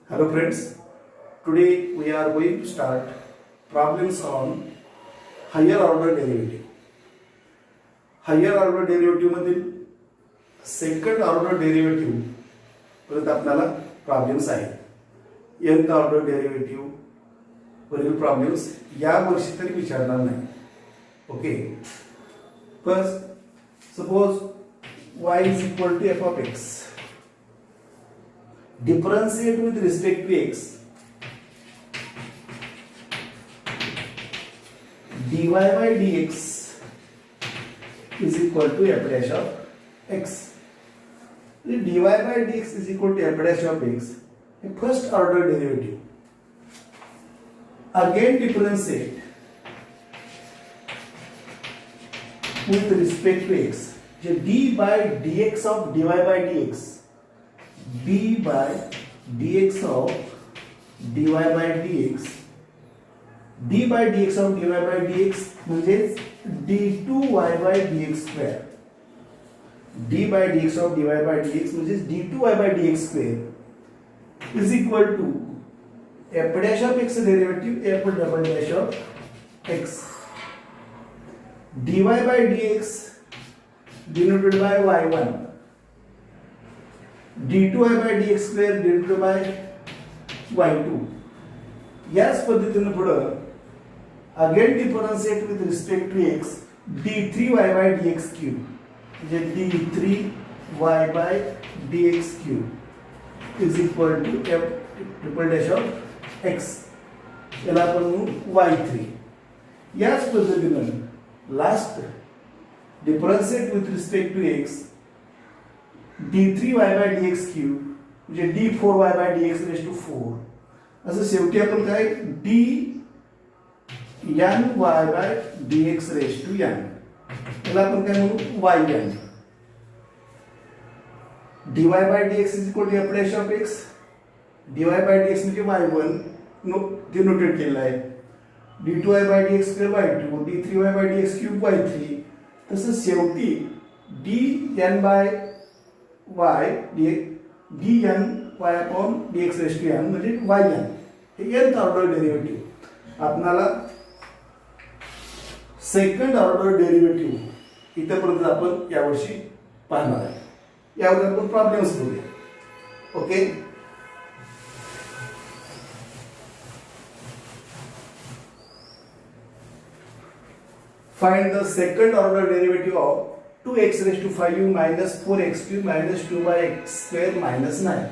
Hello friends, today we are going to start problems on higher order derivative. Higher order derivative मधील second order derivative परत आपल्याला problems आहेत. nth order derivative वरील problems या वर्षी तरी विचारणार नाही. Okay, first suppose y is equal to f of x. Differentiate with respect to x. dy by dx is equal to f dash of x. dy by dx is equal to f dash of x. A first order derivative. Again differentiate with respect to x. d by dx of dy by dx. d by dx of dy by dx. d by dx of dy by dx म्हणजेच d2y by dx square. d by dx of dy by dx म्हणजेच d2y by dx square is equal to f dash of x derivative f double dash of x. dy by dx denoted by y1. d2y by dx square denoted by y2. याच पद्धतीने पुढं again differentiate with respect to x d3y by dx cube म्हणजे d3y by dx cube is equal to f triple dash of x. याला आपण म्हणू y3. याच पद्धतीने last differentiate with respect to x d3y by dx cube म्हणजे d4y by dx raise to 4. असं शेवटी आपण काय d n y by dx raise to n याला आपण काय म्हणू yn. dy by dx is equal to f dash of x. dy by dx म्हणजे y1 डिनोटेड केलेला आहे. d2y by dx square y2 d3y by dx cube y3. तसं शेवटी dn by y dn y upon dx raised to n म्हणजे yn. हे nth order derivative आपल्याला second order derivative इथपर्यंत आपण यावर्षी पाहणार आहे. यावर आपण प्रॉब्लेम्स बघूया. Okay, find the second order derivative of 2x raised to 5u minus 4x cube minus 2 by x square minus 9.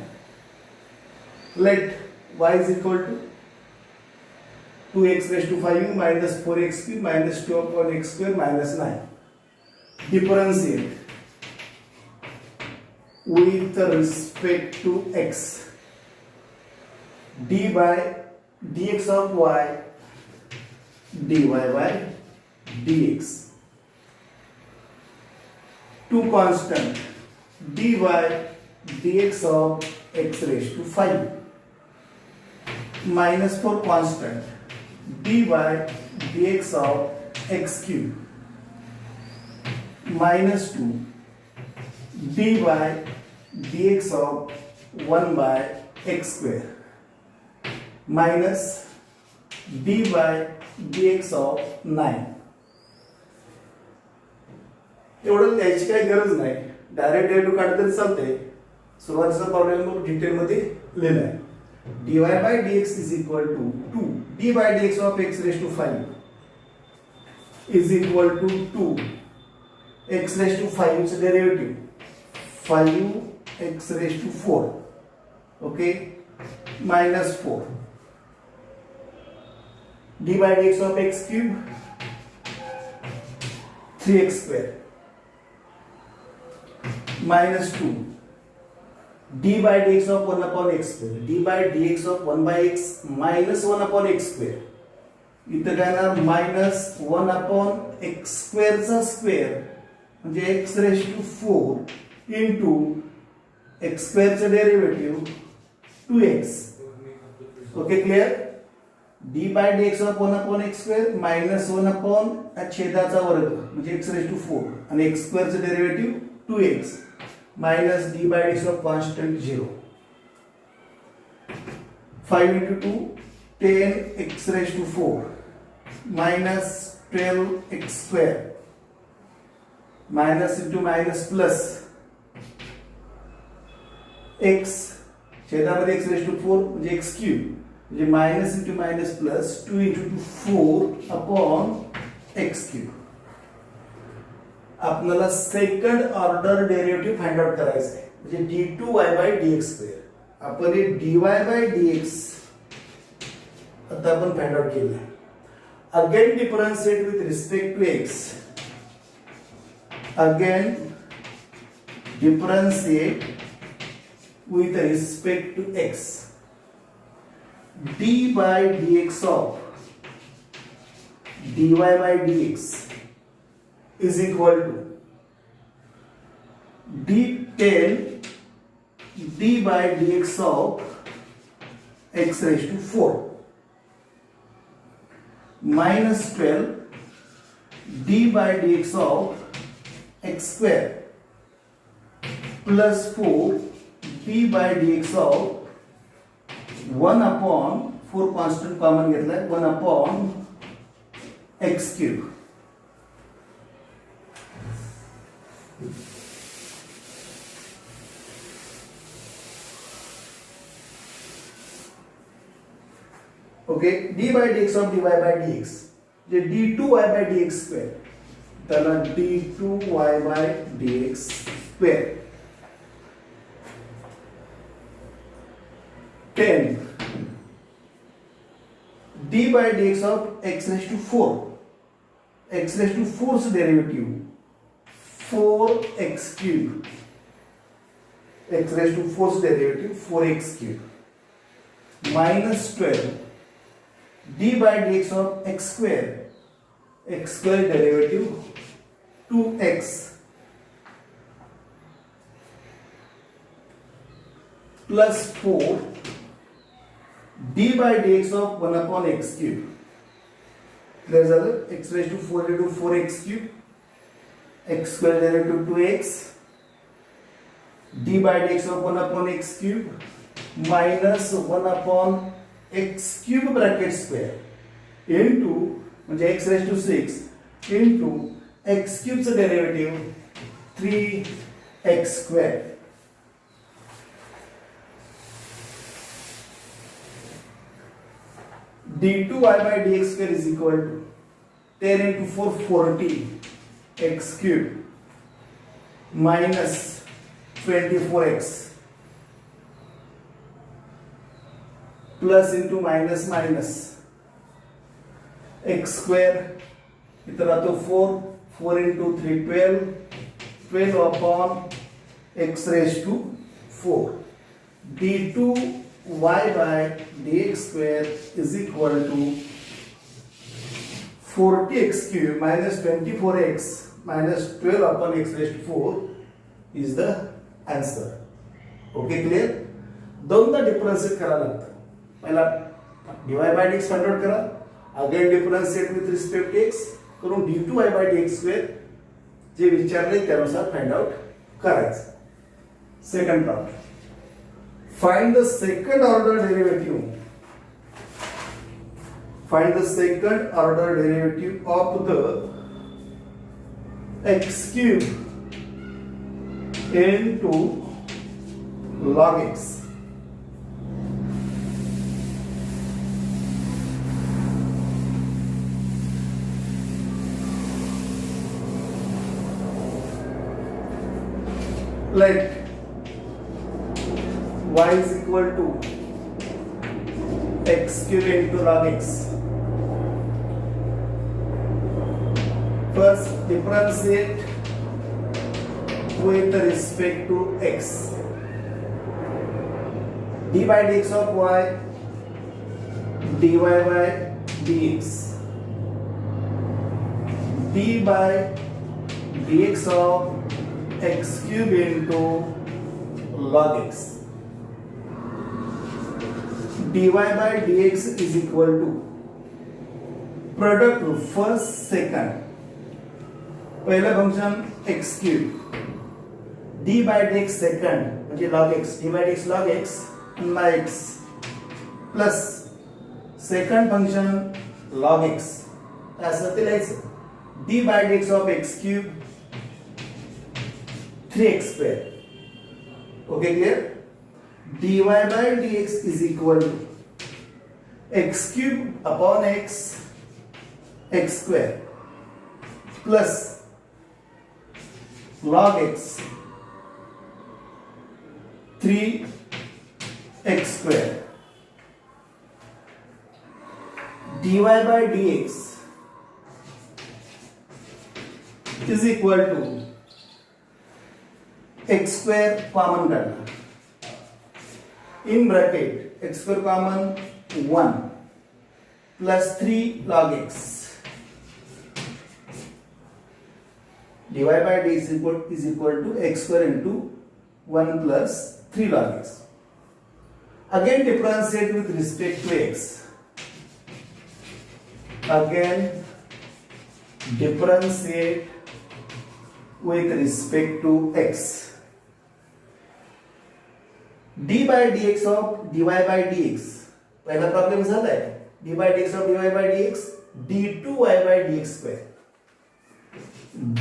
Let y is equal to 2x raised to 5u minus 4x cube minus 2 upon x square minus 9. Differentiate with respect to x. d by dx of y dy by dx. Two constant dy dx of x raised to 5 minus 4 constant dy dx of x cube minus 2 dy dx of 1 by x square minus dy dx of 9. एवढं लिहायची काही गरज नाही, direct derivative काढलं तरी चालतंय. सुरुवातीचा problem डिटेलमध्ये लिहिला आहे. dy by dx is equal to 2 d by dx of x raised to 5 is equal to 2 x raised to 5 चे derivative 5 x raised to 4. Okay, minus 4 d by dx of x cube 3x square minus 2 d by dx of 1 upon x square. d by dx of 1 by x minus 1 upon x square. इथं काय ना minus 1 upon x square चा square म्हणजे x raised to 4 into x square चा derivative 2x. Okay, clear. d by dx of 1 upon x square minus 1 upon छेदाचा वर्ग म्हणजे x raised to 4 आणि x square चा derivative 2x minus d by dx of constant 0. 5 into 2, 10x raised to 4 minus 12x square minus into minus plus x छेदामध्ये x raised to 4 म्हणजे x cube म्हणजे minus into minus plus 2 into 4 upon x cube. आपल्याला second order derivative find out करायचं आहे म्हणजे d2y/dx square. आपण हे dy/dx आता आपण find out केलं. Again differentiate with respect to x. Again differentiate with respect to x. d by dx of dy by dx is equal to d10 d by dx of x raised to 4 minus 12 d by dx of x square plus 4 d by dx of 1 upon 4 constant common घेतलाय 1 upon x cube. Okay d by dx of dy by dx J d2y by dx square त्याला d2y by dx square 10 d by dx of x raised to 4 x raised to 4's derivative 4x cube x raised to 4's derivative 4x cube minus 12 d by dx of x square derivative 2x plus 4 d by dx of 1 upon x cube. Clear झालं. x raised to 4 into 4x cube x square derivative 2x d by dx of 1 upon x cube minus 1 upon x cube bracket square into म्हणजे x raised to 6 into x cube चं derivative 3x square. d2y by dx square is equal to 10 into 4 40 x cube minus 24x plus into minus minus x square इतना तो 4 into 3 12 upon x raised to 4 d2 y by dx square is equal to 40x cube minus 24x minus 12 upon x raised to 4 is the answer. Okay, clear? दोनदा differentiate करायला लागतं. पहिला dy by dx find out करा, again differentiate with respect to x करून d2y by dx square जे विचारले त्यानुसार find out करायचं. Second problem. Find the second order derivative. Find the second order derivative of the x cube into log x. Let y is equal to x cube into log x. First differentiate with respect to x. d by dx of y dy by dx d by dx of x cube into log x. dy by dx is equal to product first second पहिलं function x cube d by dx second म्हणजे log x d by dx log x and by x plus second function log x असं ते लिहायचं d by d x of x cube 3x square. Okay, clear? dy by dx is equal to x cube upon x square plus log x 3x square. dy by dx is equal to x square common करना in bracket x square common 1 plus 3 log x dy by dx is equal to x square into 1 plus 3 log x. Again differentiate with respect to x. Again differentiate with respect to x. d by dx of dy by dx पहला problem झालाय d by dx of dy by dx d2y by dx square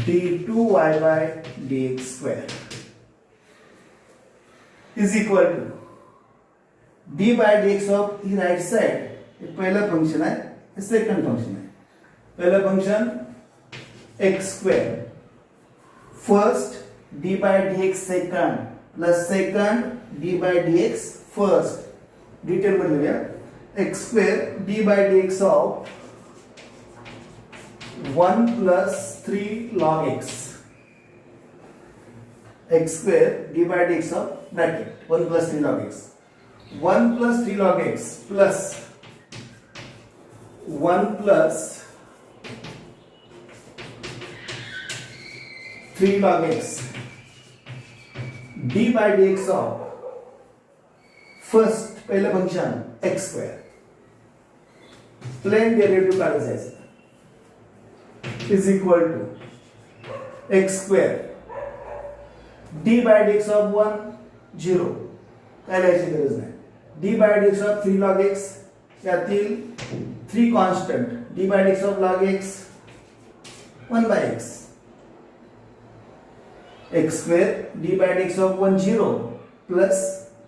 d2y by dx square is equal to d by dx of he right side ये पहला function है ये second function है पहला function x square first d by dx second plus second d by dx first detail मध्ये लिहूया x square d by dx of 1 plus 3 log x x square d by dx of bracket 1 plus 3 log x 1 plus 3 log x plus 1 plus 3 log x d by dx of first पहला function x square plain derivative काढायचं आहे is equal to x square d by dx of 1 0 काय लिहायची गरज नाही d by dx of 3 log x यातील 3 constant d by dx of log x 1 by x x square d by dx of 1 0 plus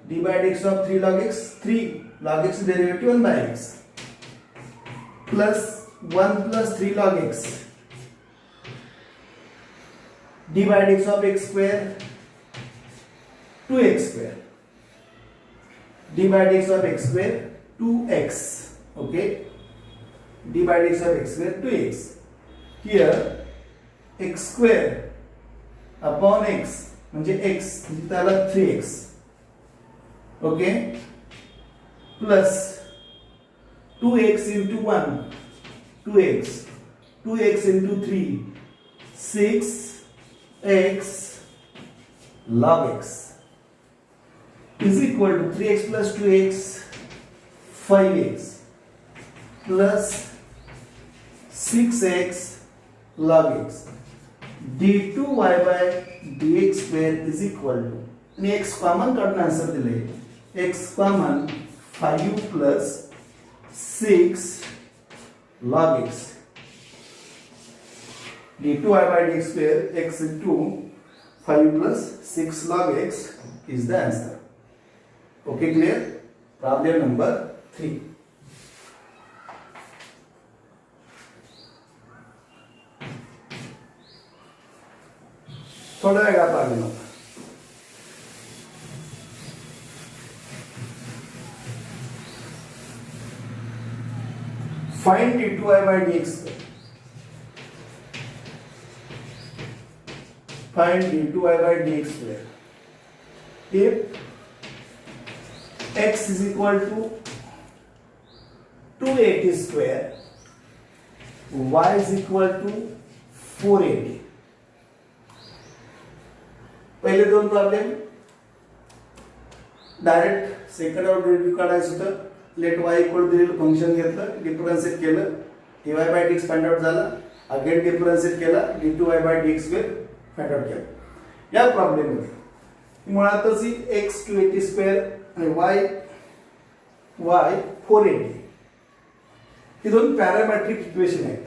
d by dx of 3 log x 3 log x derivative 1 by x plus 1 plus 3 log x d by dx of x square 2x square d by dx of x square 2x okay d by dx of x square 2x here x square upon x म्हणजे x म्हणजे त्याला 3x okay plus 2x into 1 2x 2x into 3 6x log x is equal to 3x plus 2x 5x plus 6x log x d2y by dx square is equal to आणि x common काढणं answer दिले x common 5 plus 6 log x d2y by dx square x into 5 plus 6 log x is the answer. Okay, clear? Problem number 3. थोड़ा वेगळा problem होता find d2y by dx square. Find d2y by dx square. If x is equal to 280 square, y is equal to 480. पहले दोन problem direct second order derivative काढायचं होतं late y equal दिलेलं function घेतलं differentiate केलं dy by dx find out झाला again differentiate केला d2y by dx square find out केला या प्रॉब्लेम मध्ये मुळातच ही x 280 स्क्वेअर आणि y 480. ही दोन पॅरामेट्रिक इक्वेशन आहेत.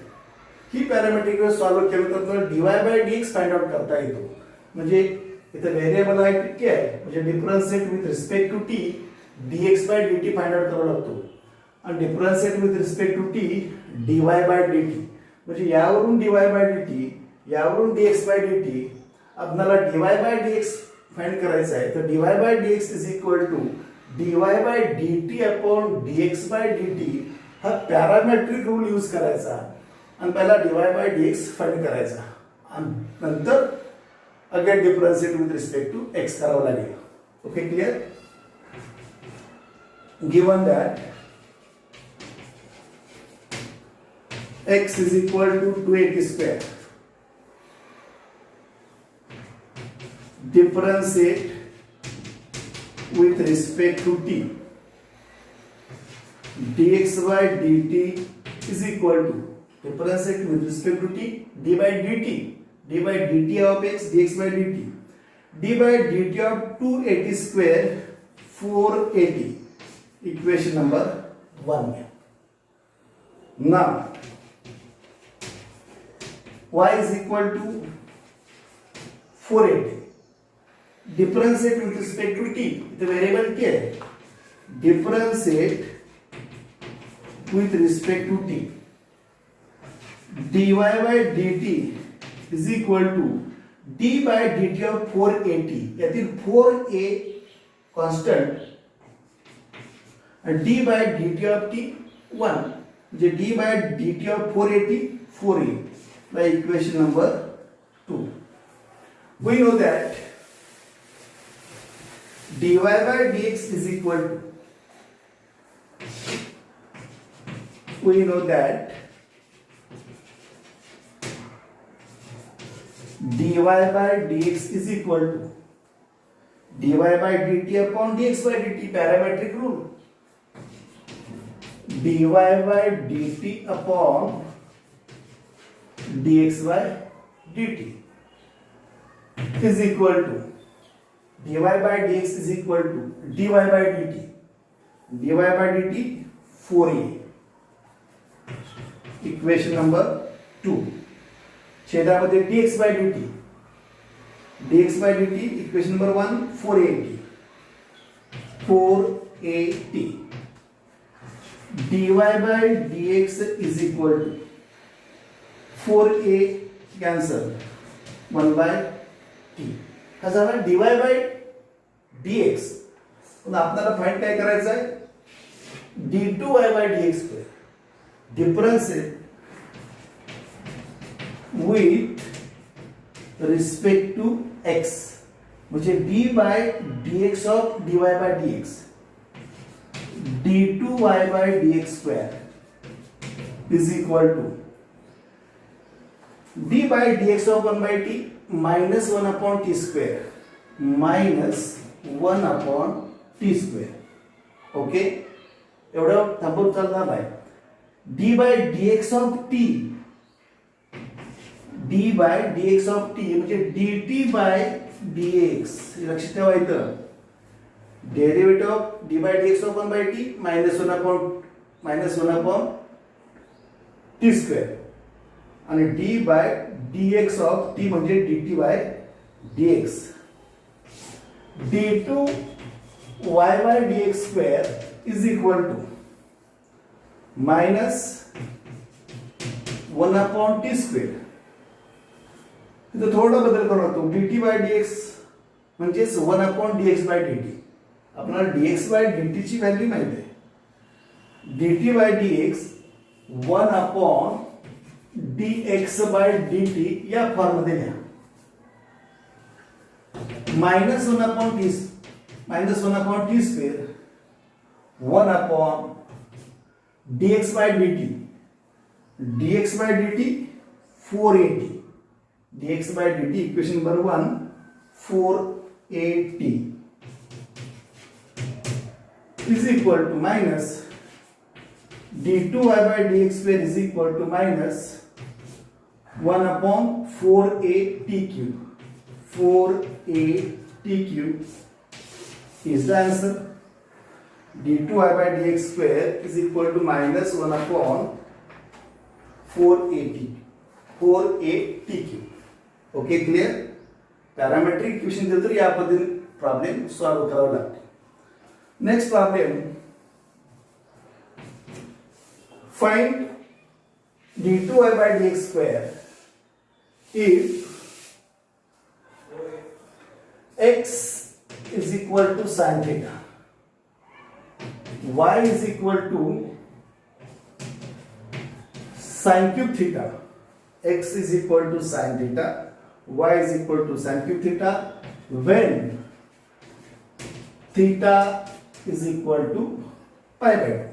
ही पॅरामेट्रिक इक्वेशन सॉल्व्ह केलं तर तुम्हाला dy by dx find out करता येतो. म्हणजे इथे व्हेरिएबल आहे t आहे, म्हणजे differentiate with respect to t dx by dt find out करावा लागतो. आणि differentiate with respect to t dy by dt, म्हणजे यावरून dy बाय dt, यावरून dx बाय dt. आपल्याला dy बाय dx फाइंड करायचं आहे, तर dy by dx is equal to dy by dt upon dx by dt. हा parametric rule use करायचा आणि पहिला dy बाय dx फाइंड करायचा आणि नंतर again differentiate with respect to x करावं लागेल. Okay, clear? Given that x is equal to 280 square, differentiate with respect to t, dx by dt is equal to differentiate with respect to t d by dt, d by dt of x dx by dt, d by dt of 280 square 480. Equation number 1. Now y is equal to 480. Differentiate with respect to t. The variable क्या है? Differentiate with respect to t. dy by dt is equal to d by dt of 480. यातील 4a constant and d by dt of t 1. म्हणजे d by dt of 480 4a. By equation number 2. We know that dy by dx is equal to, we know that dy by dx is equal to dy by dt upon dx by dt, parametric rule. dy by dt upon dx by dt is equal to dy by dx is equal to dy by dt, dy by dt 4a. Equation number 2. छेदामध्ये dx by dt, dx by dt equation number 1 480, 480. dy by dx is equal to 4a cancel 1 by t. हा झाला dy by dx. पण आपल्याला find काय करायचं आहे? d2y by dx square. Differentiate with respect to x, म्हणजे d by dx of dy by dx, d2y by dx square is equal to d by dx of 1 by t minus 1 upon t square, minus 1 upon t square. Okay, एवढं थांबून चालणार नाही. d by dx of t, d by dx of t म्हणजे dt by dx. लक्षात ठेवा इथं derivative of d by dx of 1 by t minus 1 upon t square आणि d by dx of t म्हणजे dt by dx. d2y by dx square is equal to minus 1 upon t square. इथं थोडा बदल करू लागतो. dt by dx म्हणजेच 1 upon dx by dt. आपल्याला dx by dt ची व्हॅल्यू माहिती आहे. dt by dx 1 upon dx by dt या फॉर्म मध्ये लिहा. minus 1 upon t square 1 upon dx by dt, dx by dt 480, dx by dt equation number 1 480 is equal to minus d2y by dx square is equal to minus 1 upon 4a t cube. 4a t cube is the answer. d2y by dx square is equal to minus 1 upon 4a okay clear. Parametric equation दिलं तर या पद्धतीने problem solve करावा लागतो. Next problem, find d2y by dx square if x is equal to sin theta, y is equal to sin cube theta, x is equal to sin theta, y is equal to sin cube theta when theta is equal to pi by 2.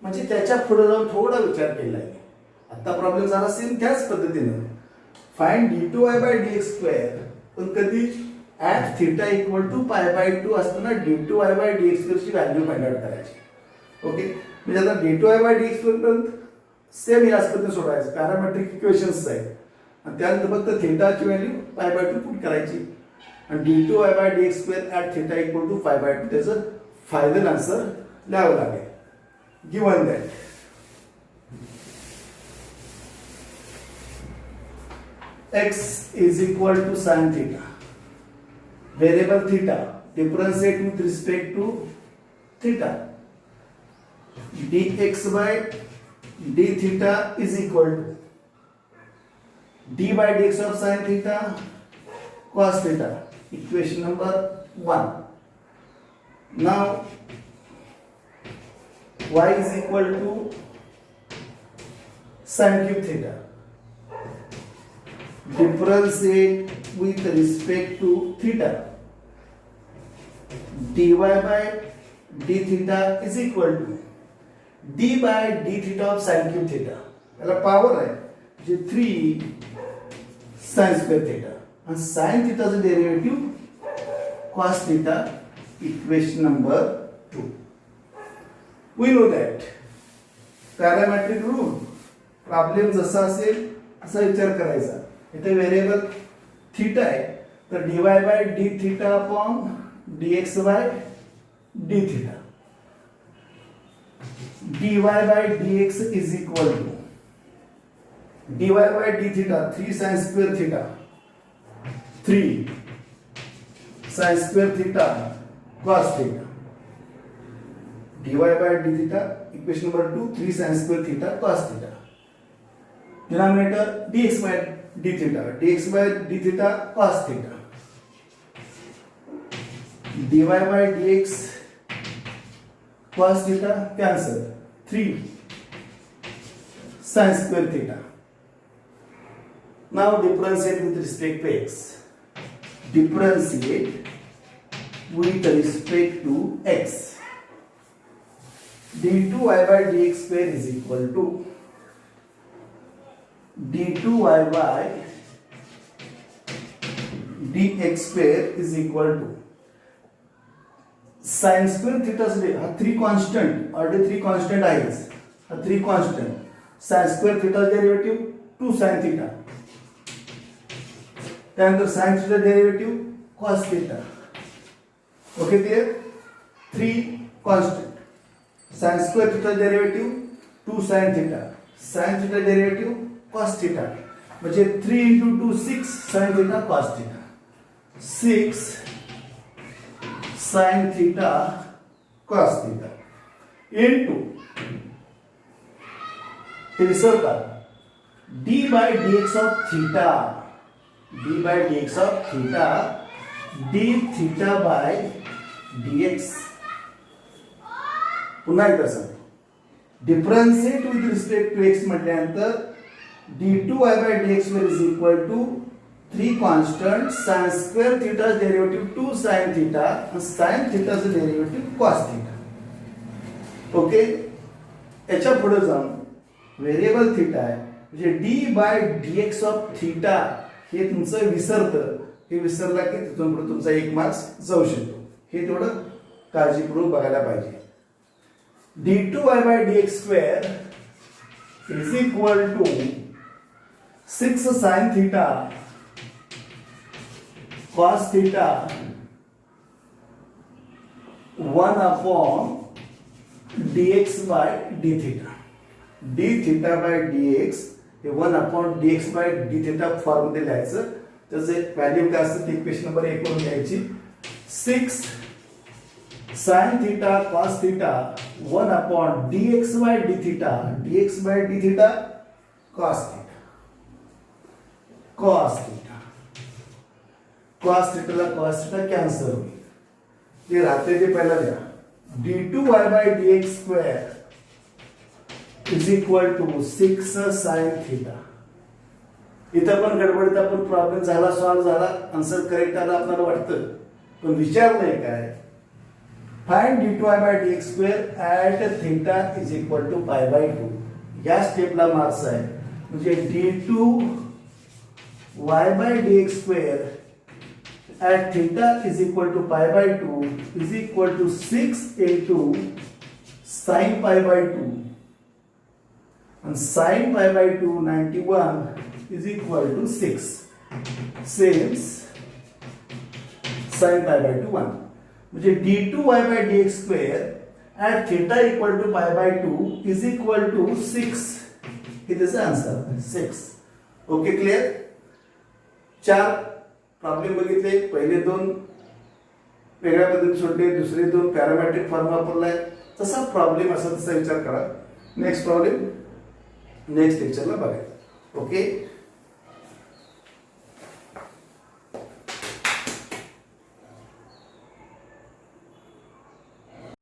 म्हणजे त्याच्या पुढे जाऊन थोडा विचार केला आहे. आता problem झाला सेम त्याच पद्धतीने find d2y by dx square, पण कधी at theta equal to pi by 2 असताना d2y by dx स्क्वेअर ची व्हॅल्यू फाइंड आउट करायची. ओके, म्हणजे आता d2y by dx स्क्वेअर पर्यंत सेम याच पद्धतीने सोडवायचं. पॅरामेट्रिक इक्वेशन्स आहेत आणि त्यानंतर फक्त थीटाची व्हॅल्यू पाय बाय 2 पुट करायची आणि d2y by dx square at theta equal to pi by 2 त्याचं फायनल आन्सर लिहावं लागेल. Given that x is equal to sin theta, variable theta differentiate with respect to theta, dx by d theta is equal to d by dx of sin theta cos theta, equation number 1. Now y is equal to sin cube theta, differentiate with respect to theta, dy by d theta is equal to d by d theta of sin cube theta. याला power आहे जे 3 sin square theta आणि sin theta चं derivative cos theta, equation number 2. We know that parametric rule problem जसा असेल असा विचार करायचा. इथे व्हेरिएबल थीटा आहे तर dy by d theta upon dx by d theta, dy by dx is equal to dy by d theta 3 sin square theta, 3 sin square theta cos theta, dy by d theta equation number 2 3 sin square theta cos theta, denominator dx by d theta, dx by d theta cos theta, dy by dx cos theta cancel, 3 sin square theta. Now differentiate with respect to x. Differentiate with respect to x. d2y by dx square is equal to d2y by dx square is equal to sin square theta हा 3 constant already 3 constant आहेच. हा 3 constant sin square theta derivative 2 sin theta, त्यानंतर sin theta derivative cos theta. Okay clear. 3 constant sin square theta derivative 2 sin theta, sin theta derivative cos theta, म्हणजे 3 into 2 6 sin theta cos theta, 6 sin theta cos theta into तिसरं का d by dx of theta, d by dx of theta, d theta by dx. पुन्हा एकदा सांग, differentiate with respect to x म्हटल्यानंतर d2y by dx square is equal to 3 constant sin square theta derivative 2 sin theta and sin theta चं derivative cos theta. Okay, याच्या पुढे जाऊन variable theta आहे म्हणजे d by dx of theta हे तुमचं विसरतं. हे विसरला की तिथून पुढे तुमचा 1 मार्क्स जाऊ शकतो. हे थोडं काळजीपूर्वक बघायला पाहिजे. d2y by dx square is equal to 6 sin theta cos theta 1 upon dx by d theta. D theta by dx हे 1/dx by d theta form मध्ये लिहायचं. त्याचे व्हॅल्यू काय असतं ते इक्वेशन नंबर 1 वरून घ्यायची. 6 sin theta cos theta 1/dx by d theta, dx by d theta cos theta, cos theta, cos theta La cos theta cancel होईल. ते राहते ते पहिला द्या. d2y by dx square is equal to 6 sin theta. इथं पण गडबडीत आपण प्रॉब्लेम झाला, सॉल्व्ह झाला, आन्सर करेक्ट आला आपल्याला वाटतं, पण विचारलंय काय? Find d2y by dx square at theta is equal to pi by 2. या स्टेपला मार्क्स आहे. म्हणजे d2y by dx square at theta is equal to pi by 2 is equal to 6 into sin pi by 2. And sin pi by 2 91 is equal to 6. Since sin pi by 2 1. म्हणजे d2y by dx square at theta equal to pi by 2 is equal to 6. हे त्याचा answer 6. Okay, clear? 4 problem बघितले. पहिले 2 वेगळ्या पद्धतीने सोडले, दुसरे 2 parametric form वापरलाय. तसा problem असा तसा विचार करा. नेक्स्ट प्रॉब्लेम नेक्स्ट लेक्चरला बघायचा. ओके.